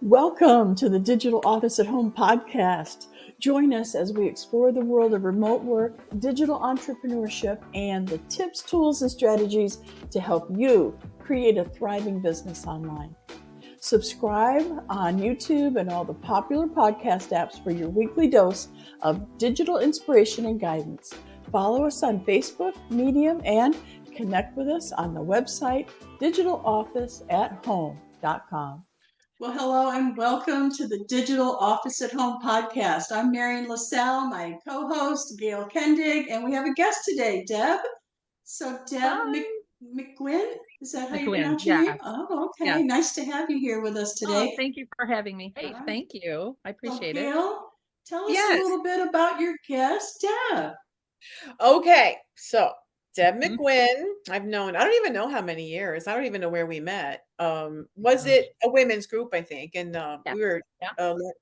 Welcome to the Digital Office at Home podcast. Join us as we explore the world of remote work, digital entrepreneurship, and the tips, tools, and strategies to help you create a thriving business online. Subscribe on YouTube and all the popular podcast apps for your weekly dose of digital inspiration and guidance. Follow us on Facebook, Medium, and connect with us on the website digitalofficeathome.com. Well, hello and welcome to the Digital Office at Home podcast. I'm Marian LaSalle, my co-host, Gail Kendig, and we have a guest today, Deb. So Deb McGwin, is that how you pronounce your name? Oh, okay. Yeah. Nice to have you here with us today. Oh, thank you for having me. Hey, thank you. I appreciate it. Gail, tell us a little bit about your guest, Deb. Okay, so Deb McGwin, I don't even know how many years. I don't even know where we met. Was it a women's group, I think? And we were,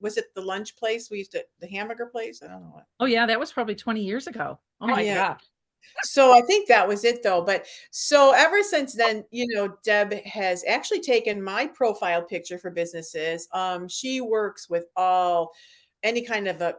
was it the lunch place? The hamburger place? I don't know what. Oh yeah, that was probably 20 years ago. Oh my God. So I think that was it though. But so ever since then, Deb has actually taken my profile picture for businesses. She works with any kind of a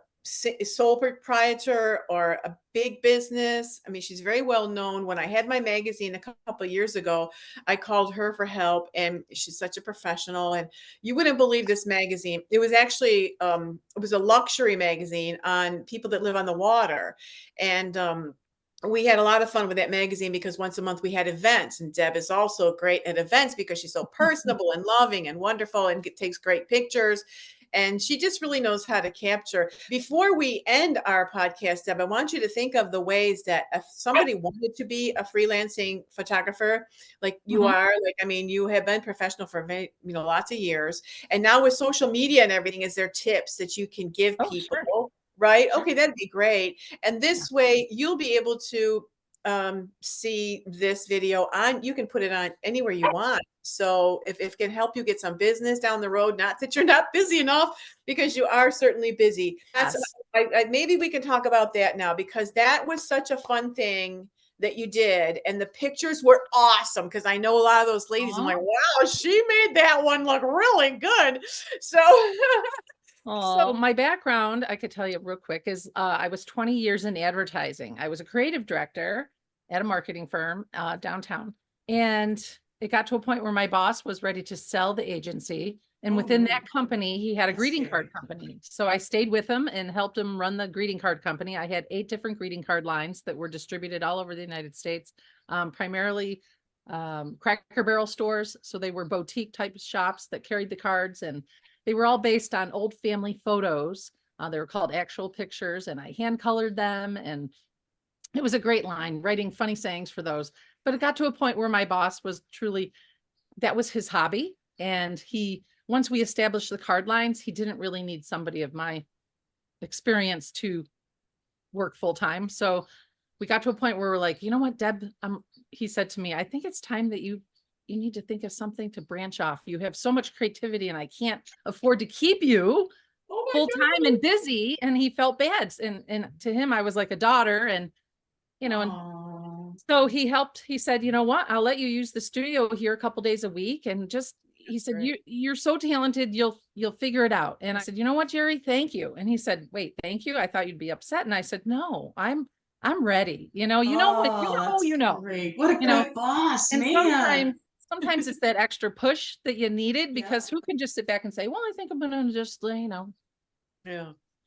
sole proprietor or a big business. I mean, she's very well known. When I had my magazine a couple of years ago, I called her for help, and she's such a professional. And you wouldn't believe this magazine. It was actually it was a luxury magazine on people that live on the water, and we had a lot of fun with that magazine because once a month we had events, and Deb is also great at events because she's so personable and loving and wonderful and takes great pictures. And she just really knows how to capture. Before we end our podcast, Deb, I want you to think of the ways that if somebody wanted to be a freelancing photographer, like you are, you have been professional for lots of years. And now with social media and everything, is there tips that you can give people? Sure. Right? Okay, that'd be great. And this way you'll be able to see this video you can put it on anywhere you want. So if it can help you get some business down the road, not that you're not busy enough, because you are certainly busy. Maybe we can talk about that now, because that was such a fun thing that you did. And the pictures were awesome, because I know a lot of those ladies are like, wow, she made that one look really good. So So my background, I could tell you real quick, is I was 20 years in advertising. I was a creative director at a marketing firm downtown. And it got to a point where my boss was ready to sell the agency. And within that company, he had a greeting card company. So I stayed with him and helped him run the greeting card company. I had 8 different greeting card lines that were distributed all over the United States, primarily Cracker Barrel stores. So they were boutique type shops that carried the cards, and they were all based on old family photos. They were called actual pictures, and I hand colored them. And it was a great line, writing funny sayings for those. But it got to a point where my boss was truly, that was his hobby. And once we established the card lines, he didn't really need somebody of my experience to work full time. So we got to a point where we're like, you know what, Deb, he said to me, I think it's time that you need to think of something to branch off. You have so much creativity, and I can't afford to keep you full time and busy. And he felt bad. And to him, I was like a daughter, and, and so he said, you know what, I'll let you use the studio here a couple days a week. And he said, you're so talented. You'll figure it out. And I said, you know what, Jerry, thank you. And he said, wait, thank you. I thought you'd be upset. And I said, no, I'm ready. Great. What a great boss, and sometimes it's that extra push that you needed, because who can just sit back and say, well, I think I'm going to just,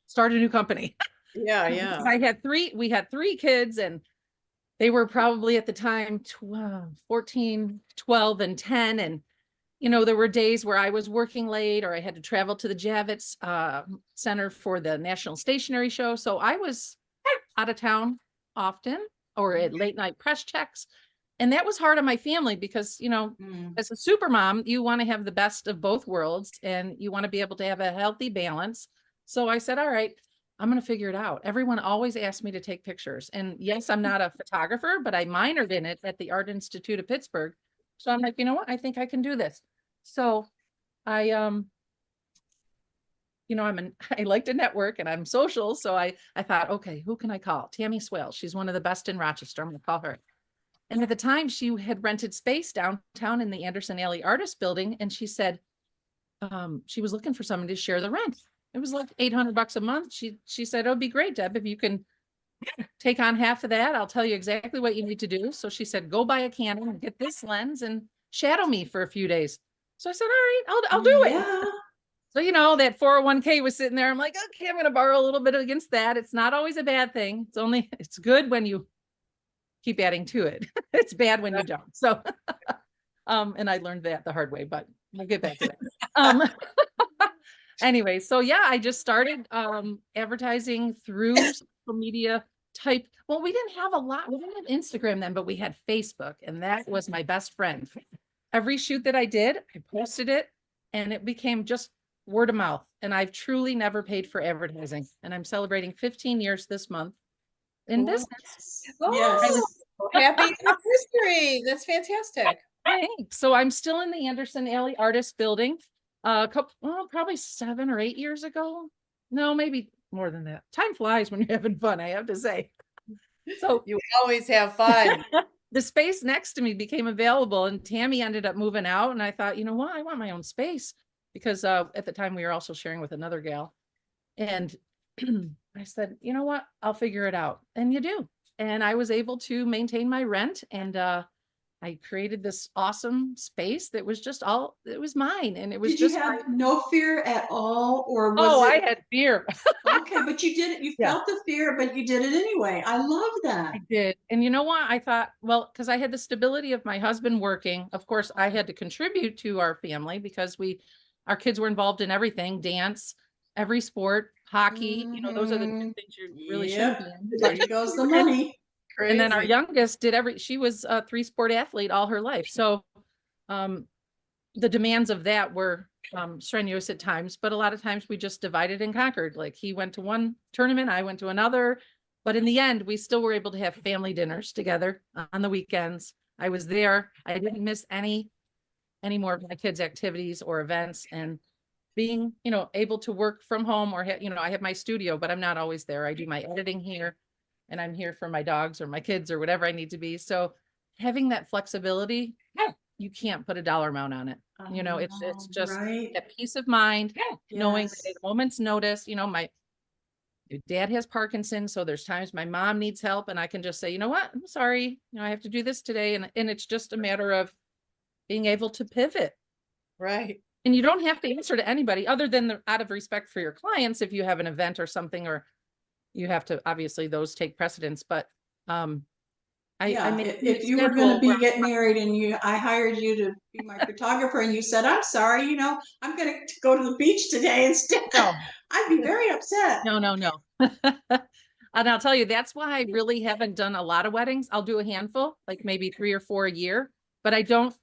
start a new company. Yeah. We had 3 kids, and they were probably at the time 14, 12, and 10. And, there were days where I was working late, or I had to travel to the Javits Center for the National Stationery Show. So I was out of town often, or at late night press checks. And that was hard on my family because, as a super mom, you want to have the best of both worlds, and you want to be able to have a healthy balance. So I said, all right, I'm going to figure it out. Everyone always asked me to take pictures. And yes, I'm not a photographer, but I minored in it at the Art Institute of Pittsburgh. So I'm like, you know what? I think I can do this. So I like to network, and I'm social. So I thought, okay, who can I call? Tammy Swale. She's one of the best in Rochester. I'm going to call her. And at the time, she had rented space downtown in the Anderson Alley Artist Building. And she said, she was looking for someone to share the rent. It was like $800 a month. She said, "It'd be great, Deb, if you can take on half of that. I'll tell you exactly what you need to do." So she said, "Go buy a Canon and get this lens and shadow me for a few days." So I said, "All right, I'll do it." So, that 401k was sitting there. I'm like, okay, I'm going to borrow a little bit against that. It's not always a bad thing. It's good when you keep adding to it. It's bad when you don't. So, and I learned that the hard way, but we'll get back to that. Anyway, so yeah, I just started advertising through social media type. Well, we didn't have Instagram then, but we had Facebook, and that was my best friend. Every shoot that I did, I posted it, and it became just word of mouth. And I've truly never paid for advertising. And I'm celebrating 15 years this month in business. Yes. Happy anniversary. That's fantastic. Thanks. So I'm still in the Anderson Alley Artist Building. Probably 7 or 8 years ago. No, maybe more than that. Time flies when you're having fun, I have to say. So you always have fun. The space next to me became available, and Tammy ended up moving out. And I thought, you know what? I want my own space, because at the time we were also sharing with another gal. And I said, you know what? I'll figure it out. And you do. And I was able to maintain my rent, and I created this awesome space that was just it was mine. And it was Did you have no fear at all, or was I had fear. Okay, but you did it. You felt the fear, but you did it anyway. I love that. I did. And you know what? I thought, well, because I had the stability of my husband working. Of course, I had to contribute to our family because our kids were involved in everything, dance, every sport, hockey. Those are the two things you really should be in. There goes the money. Crazy. And then our youngest she was a 3-sport athlete all her life. So the demands of that were strenuous at times, but a lot of times we just divided and conquered. Like, he went to one tournament, I went to another, but in the end, we still were able to have family dinners together on the weekends. I was there. I didn't miss any more of my kids' activities or events, and being, able to work from home, or, I have my studio, but I'm not always there. I do my editing here, and I'm here for my dogs or my kids or whatever I need to be. So having that flexibility, you can't put a dollar amount on it. It's just that peace of mind, knowing that at a moment's notice, my dad has Parkinson's. So there's times my mom needs help, and I can just say, you know what, I'm sorry, I have to do this today. And it's just a matter of being able to pivot. Right. And you don't have to answer to anybody other than out of respect for your clients. If you have an event or something, or you have to, obviously those take precedence, but if you were going to get married and I hired you to be my photographer, and you said, I'm sorry, I'm going to go to the beach today instead. No. I'd be very upset. No. And I'll tell you, that's why I really haven't done a lot of weddings. I'll do a handful, like maybe 3 or 4 a year, but I don't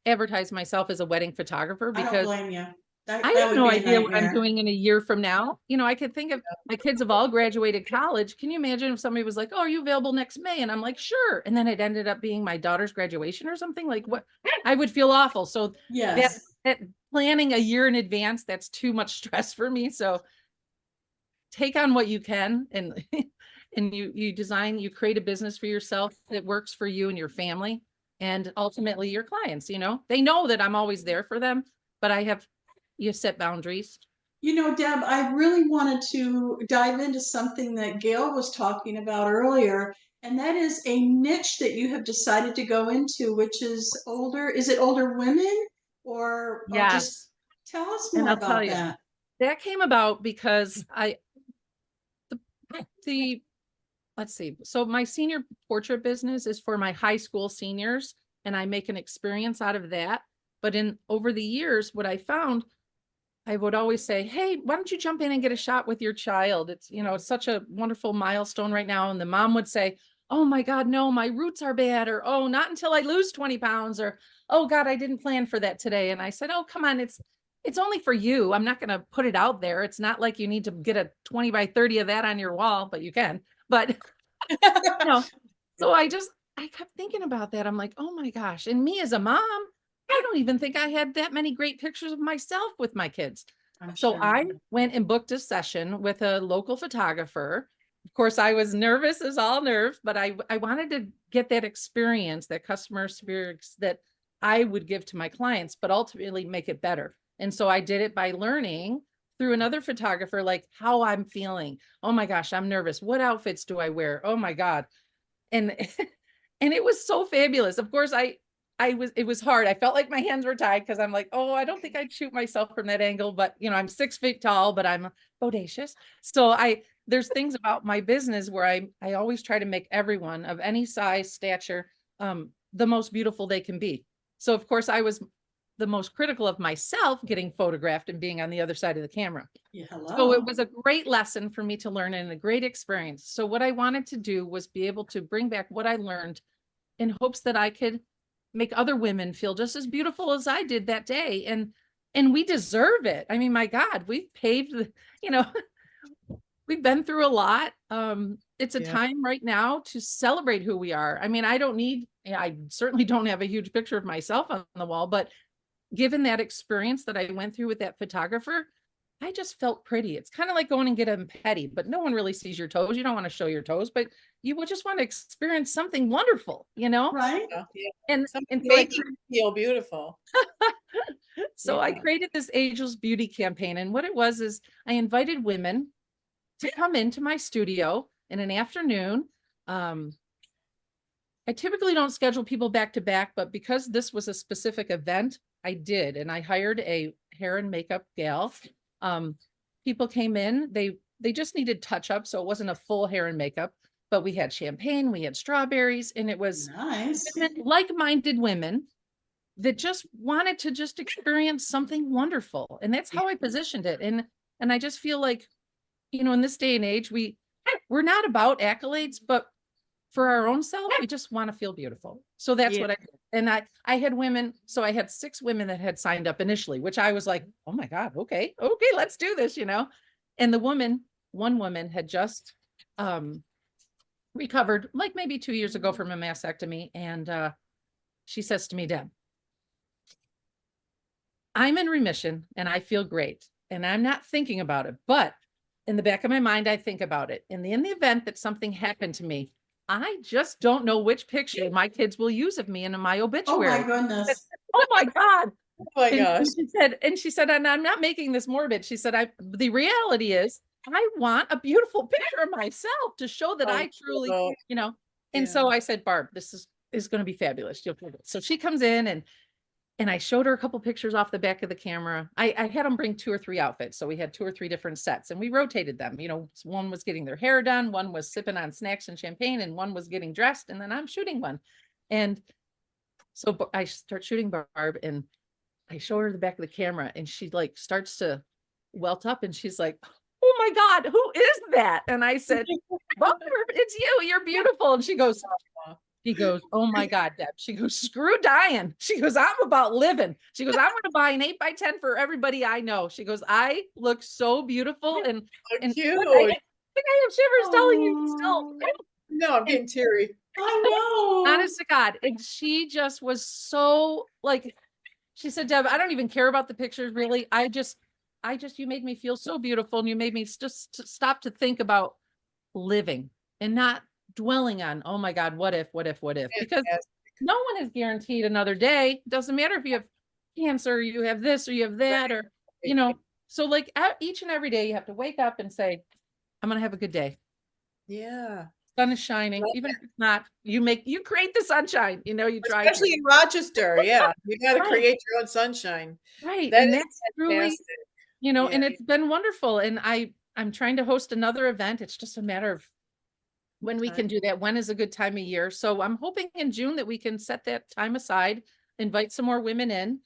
advertise myself as a wedding photographer, because I don't blame you. I have no idea what I'm doing in a year from now. I could think of, my kids have all graduated college. Can you imagine if somebody was like, "Oh, are you available next May?" And I'm like, "Sure." And then it ended up being my daughter's graduation or something. Like, what? I would feel awful. So that planning a year in advance, that's too much stress for me. So take on what you can, and you create a business for yourself that works for you and your family, and ultimately your clients. They know that I'm always there for them, but you set boundaries. Deb, I really wanted to dive into something that Gail was talking about earlier, and that is a niche that you have decided to go into, which is is it older women, or just tell us more about that. That came about because let's see. So my senior portrait business is for my high school seniors, and I make an experience out of that. But over the years, what I found, I would always say, "Hey, why don't you jump in and get a shot with your child? It's, it's such a wonderful milestone right now." And the mom would say, "Oh my God, no, my roots are bad," or, "Oh, not until I lose 20 pounds," or, "Oh God, I didn't plan for that today." And I said, "Oh, come on. It's only for you. I'm not going to put it out there. It's not like you need to get a 20 by 30 of that on your wall, but you can." But, so I kept thinking about that. I'm like, oh my gosh. And me as a mom, I don't even think I had that many great pictures of myself with my kids. So I went and booked a session with a local photographer. Of course, I was nervous as all nerves, but I wanted to get that experience, that customer experience that I would give to my clients, but ultimately make it better. And so I did it by learning through another photographer, like how I'm feeling. Oh my gosh, I'm nervous. What outfits do I wear? Oh my God. And and it was so fabulous. Of course, it was hard. I felt like my hands were tied because I'm like, oh, I don't think I'd shoot myself from that angle, but you know, I'm 6 feet tall, but I'm bodacious. So there's things about my business where I always try to make everyone of any size, stature, the most beautiful they can be. So of course I was the most critical of myself getting photographed and being on the other side of the camera. Yeah, So it was a great lesson for me to learn and a great experience. So what I wanted to do was be able to bring back what I learned in hopes that I could make other women feel just as beautiful as I did that day. And we deserve it. I mean, my God, we've paved the, you know, we've been through a lot. It's a time right now to celebrate who we are. I mean, I certainly don't have a huge picture of myself on the wall, but given that experience that I went through with that photographer, I just felt pretty. It's kind of like going and get them petty, but no one really sees your toes. You don't want to show your toes, but you would just want to experience something wonderful, you know? Right. And so make you feel beautiful. So I created this Ageless Beauty campaign. And what it was is I invited women to come into my studio in an afternoon. I typically don't schedule people back to back, but because this was a specific event, I did. And I hired a hair and makeup gal. People came in, they just needed touch up. So it wasn't a full hair and makeup, but we had champagne, we had strawberries, and it was nice. Like-minded women that just wanted to just experience something wonderful. And that's how I positioned it. And I just feel like, you know, in this day and age, we're not about accolades, but for our own self, we just want to feel beautiful. So that's what I did. And I had women, so I had 6 women that had signed up initially, which I was like, oh my God, okay, let's do this, you know. And one woman had just recovered like maybe 2 years ago from a mastectomy. And she says to me, Deb, I'm in remission and I feel great. And I'm not thinking about it, but in the back of my mind, I think about it. And in the event that something happened to me, I just don't know which picture my kids will use of me in my obituary. Oh my goodness. Oh my God. Oh my gosh. She said, and I'm not making this morbid. She said, the reality is I want a beautiful picture of myself to show that I truly, you know. And so I said, Barb, this is going to be fabulous. So she comes in and I showed her a couple pictures off the back of the camera. I had them bring 2 or 3 outfits. So we had 2 or 3 different sets and we rotated them. You know, one was getting their hair done, one was sipping on snacks and champagne, and one was getting dressed. And then I'm shooting one. And so I start shooting Barb and I show her the back of the camera and she like starts to welt up and she's like, oh my God, who is that? And I said, Barb, it's you. You're beautiful. And she goes, oh my God, Deb. She goes, screw dying. She goes, I'm about living. She goes, I'm going to buy an 8x10 for everybody I know. She goes, I look so beautiful. And cute. I have shivers telling you still. No, I'm getting teary. I know. Honest to God. And she just was so like, she said, Deb, I don't even care about the pictures really. I just, you made me feel so beautiful. And you made me just stop to think about living and not dwelling on, oh my God, what if, because no one is guaranteed another day. Doesn't matter if you have cancer, you have this or you have that, or, you know, so like each and every day you have to wake up and say, I'm going to have a good day. Yeah. Sun is shining. Even if it's not, you create the sunshine, you know, you try. Especially in Rochester. Yeah. You got to create your own sunshine. Right. That and is that's truly, you know, and it's been wonderful. And I'm trying to host another event. It's just a matter of when we can do that. When is a good time of year? So I'm hoping in June that we can set that time aside, invite some more women in.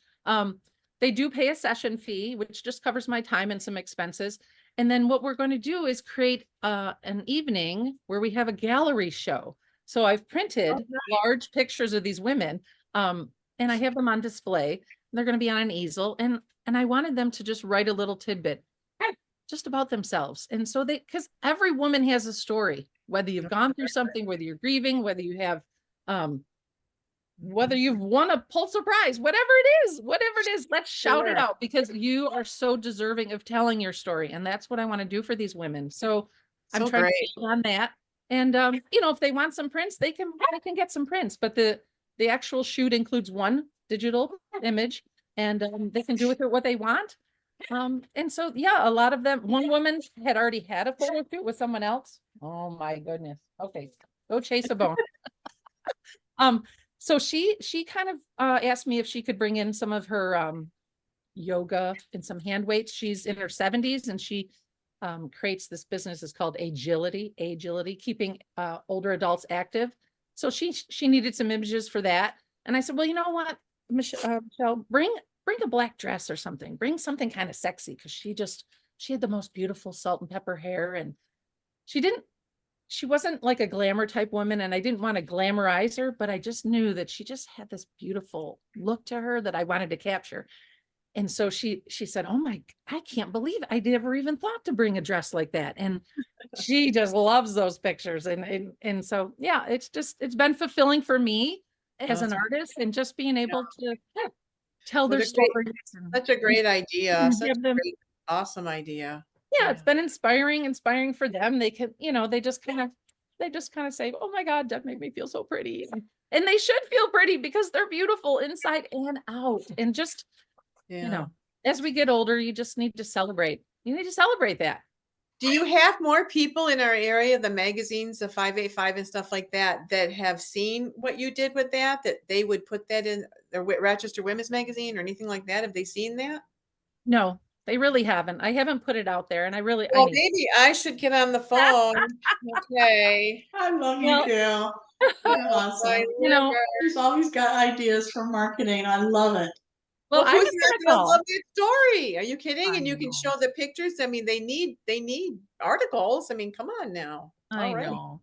They do pay a session fee, which just covers my time and some expenses. And then what we're going to do is create an evening where we have a gallery show. So I've printed large pictures of these women and I have them on display. They're going to be on an easel. And I wanted them to just write a little tidbit just about themselves. And so because every woman has a story, whether you've gone through something, whether you're grieving, whether you have, whether you've won a Pulitzer Prize, whatever it is, let's shout it out because you are so deserving of telling your story. And that's what I want to do for these women. So I'm trying to get on that. And, you know, if they want some prints, they can get some prints, but the actual shoot includes one digital image and they can do with it what they want. And so, yeah, a lot of them, one woman had already had a photo shoot with someone else. Oh my goodness. Okay. Go chase a bone. So she kind of asked me if she could bring in some of her yoga and some hand weights. She's in her 70s and she creates this business. It's called Agility, keeping older adults active. So she needed some images for that. And I said, well, you know what, Michelle, bring a black dress or something. Bring something kind of sexy, because she had the most beautiful salt and pepper hair, and she wasn't like a glamour type woman, and I didn't want to glamorize her, but I just knew that she just had this beautiful look to her that I wanted to capture. And so she said, oh my, I can't believe I never even thought to bring a dress like that. And she just loves those pictures. And so, yeah, it's been fulfilling for me as an artist, and just being able to tell their stories. Such a great idea. Such a them, great, awesome idea. yeah, it's been inspiring for them. They can, they just kind of say, oh my God, Deb made me feel so pretty. And they should feel pretty, because they're beautiful inside and out. And just, as we get older, you just need to celebrate. You need to celebrate that. Do you have more people in our area, the magazines, the 585 and stuff like that, that have seen what you did with that they would put that in their Rochester Women's Magazine or anything like that? Have they seen that? No, they really haven't. I haven't put it out there, and Well, maybe I should get on the phone. Okay. I love you, Gail. You're awesome. She's always got ideas for marketing. I love it. Well, who's not gonna love that story? Are you kidding? And you can show the pictures. I mean, they need articles. I mean, come on now. I know.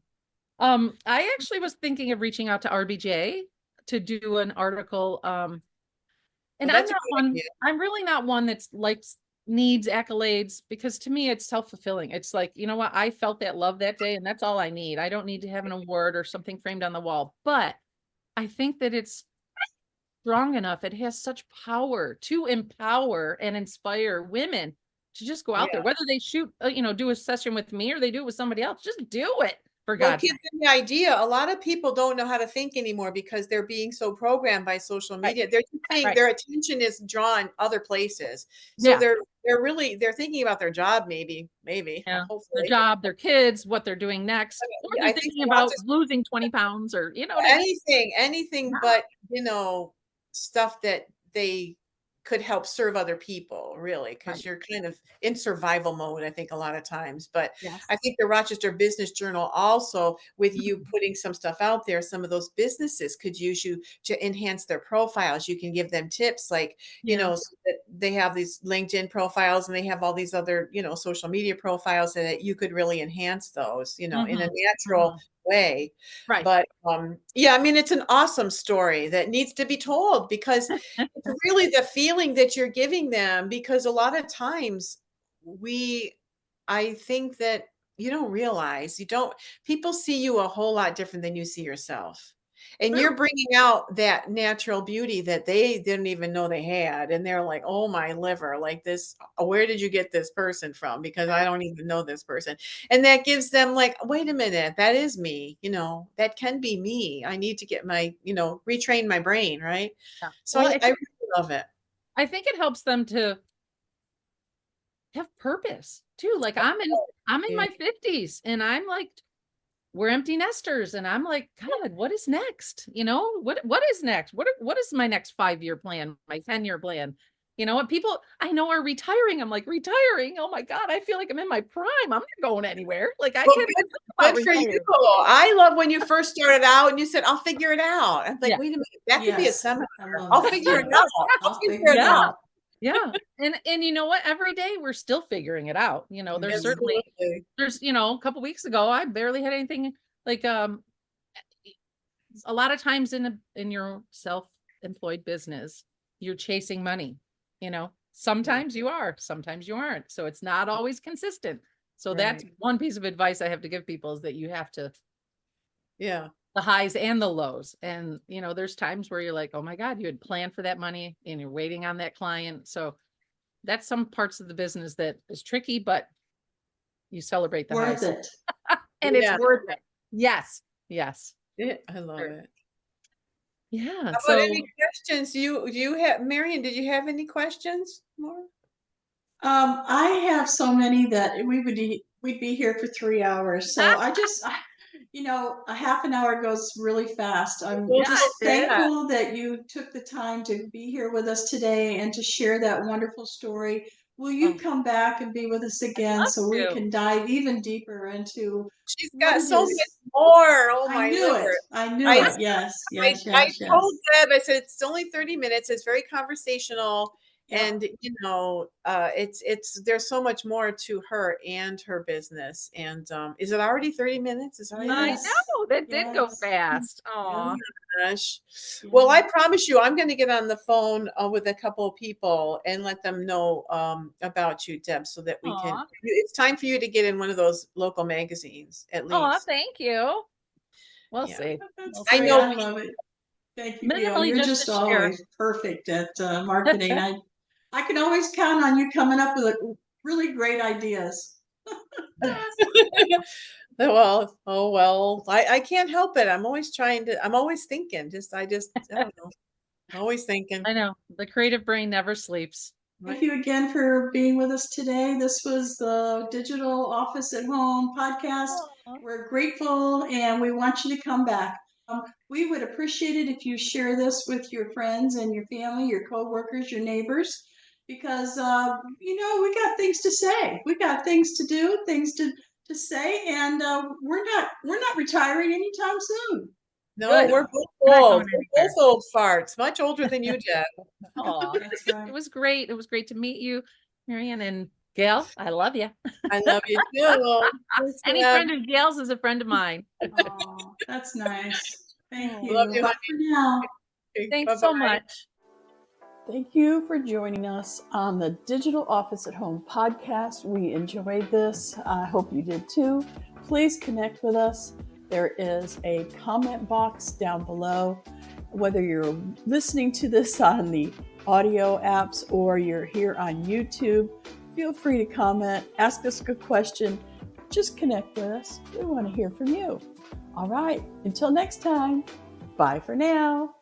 I actually was thinking of reaching out to RBJ to do an article. And I'm really not one that's needs accolades, because to me it's self-fulfilling. It's like, you know what, I felt that love that day, and that's all I need. I don't need to have an award or something framed on the wall. But I think that it's strong enough. It has such power to empower and inspire women to just go out there, whether they shoot, do a session with me or they do it with somebody else. Just do it. For God's sake. Give them the idea. A lot of people don't know how to think anymore, because they're being so programmed by social media. They're their attention is drawn other places. So they're thinking about their job, maybe. Yeah. Their job, their kids, what they're doing next. Or they're thinking about losing 20 pounds or, anything but, stuff that they could help serve other people, really, because you're kind of in survival mode, I think, a lot of times. But I think the Rochester Business Journal also, with you putting some stuff out there, some of those businesses could use you to enhance their profiles. You can give them tips, like, so that they have these LinkedIn profiles and they have all these other, social media profiles, that you could really enhance those, in a natural way. Right. But I mean, it's an awesome story that needs to be told, because it's really the feeling that you're giving them. Because a lot of times I think that you don't realize, people see you a whole lot different than you see yourself. And you're bringing out that natural beauty that they didn't even know they had. And they're like, oh, my liver, like this, where did you get this person from? Because I don't even know this person. And that gives them like, wait a minute, that is me, that can be me. I need to get my, retrain my brain. Right. Yeah. So I really love it. I think it helps them to have purpose too. Like I'm in my 50s, and I'm like, we're empty nesters, and I'm like, God, what is next? What is next? What is my next 5-year plan? My 10-year plan? What people I know are retiring. I'm like, retiring? Oh my God, I feel like I'm in my prime. I'm not going anywhere. Like I can't. Good for you. I love when you first started out and you said, I'll figure it out. I'm like, wait a minute, that could be a seminar. I'll figure it out. I'll figure it out. Yeah. And you know what? Every day we're still figuring it out. There's certainly, a couple weeks ago, I barely had anything like, a lot of times in your self-employed business, you're chasing money, sometimes you are, sometimes you aren't. So it's not always consistent. So that's one piece of advice I have to give people, is that you have to, the highs and the lows. And, there's times where you're like, oh my God, you had planned for that money and you're waiting on that client. So that's some parts of the business that is tricky, but you celebrate the worth highs. It. And it's worth it. Yes. I love it. Yeah. How So about any questions? Do you have, Marian, did you have any questions more? I have so many that we'd be here for 3 hours. So a half an hour goes really fast. I'm Goes just so fast. thankful that you took the time to be here with us today and to share that wonderful story. Will you oh, come back and be with us I'd again love so we to. can dive even deeper into She's what got it so much is? more. Oh I my knew it. liver. I knew I it. Yes, I yes, I yes, told yes. Deb, I said it's only 30 minutes. It's very conversational. Yep. And it's there's so much more to her and her business. And is it already 30 minutes? Is it already I that? Yes. know that did go Yes. fast. Oh Oh, my gosh. Well, I Yeah. promise you, I'm going to get on the phone with a couple of people and let them know about you, Deb, so that we can. oh, It's time for you to get in one of those local magazines, at oh, least. thank you. We'll Yeah, see. That's We'll I see. great. know. I love it. Thank you, Gail. Minimally You're just to just share. always perfect at marketing. I can always count on you coming up with really great ideas. Well, oh well, I can't help it. I'm always thinking. I don't know. Always thinking. I know the creative brain never sleeps. Thank Right. you again for being with us today. This was the Digital Office at Home podcast. Aw. We're grateful and we want you to come back. We would appreciate it if you share this with your friends and your family, your coworkers, your neighbors, because we got things to say. We got things to do, things to say, and we're not retiring anytime soon. No, Good. we're both We're not old. going We're both anywhere. old farts, much older than you, Deb. Oh, That's right. it was great. It was great to meet you, Marian and Gail. I love you. I love you too. Thanks, Any Deb. friend of Gail's is a friend of mine. Oh, that's nice. Thank Oh, Love you. you, Bye honey. for now. Okay, thanks so bye-bye. much. Thank you for joining us on the Digital Office at Home podcast. We enjoyed this. I hope you did too. Please connect with us. There is a comment box down below. Whether you're listening to this on the audio apps or you're here on YouTube, feel free to comment, ask us a question, just connect with us. We want to hear from you. All right, until next time, bye for now.